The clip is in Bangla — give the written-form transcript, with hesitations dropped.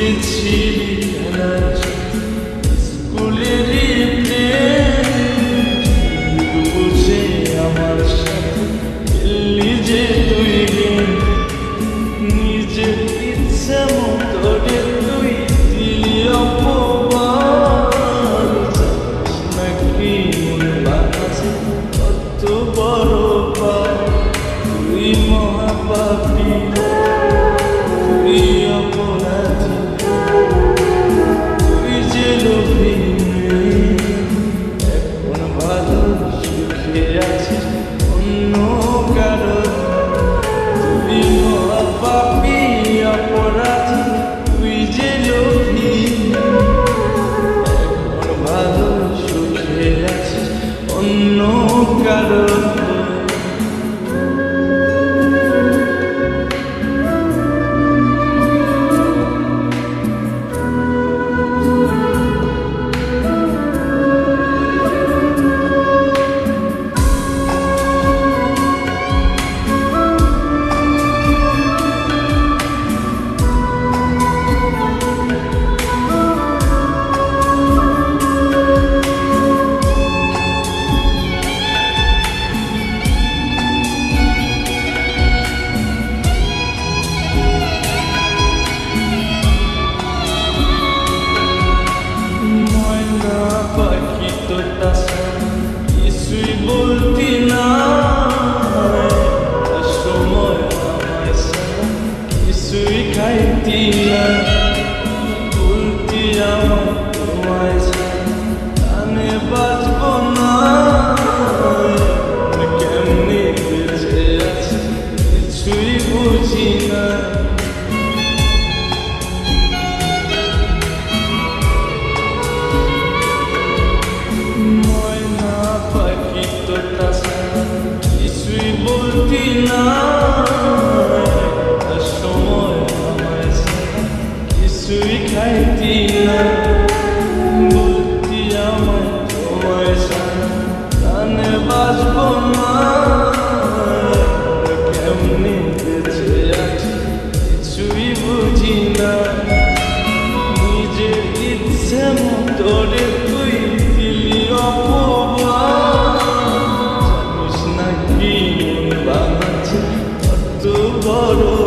যে ছিলি স্কুলেরই বুঝে আমার সাথে খেললি যে তুই নিজের ইচ্ছে মতো তুই দিলি অপমান নাকি বাঁচে কত বড় পাপ তুই মহাপাপী তুই অপরাধী তুই যে লোভী এখন ভালো সুখে আছিস অন্য কারো তুই মহাপাপী অপরাধী তুই যে লোভী এখন ভালো সুখে আছিস অন্য কারো কিছুই বলতি না সময় আমায় কিছুই খাইতি না বলতি আমার তোমায় কানে বাজব না কেমনি বেঁচে আছি কিছুই বুঝি না কিছুই বলতি না সময় আমায় কিছুই খাইতি না বলতি আমায় তোমায় কানে বাজব না কেমনি বেঁচে আছি কিছুই বুঝি না নিজের ইচ্ছে মতো তুই দিলি অপমান বাঁচে কত বড়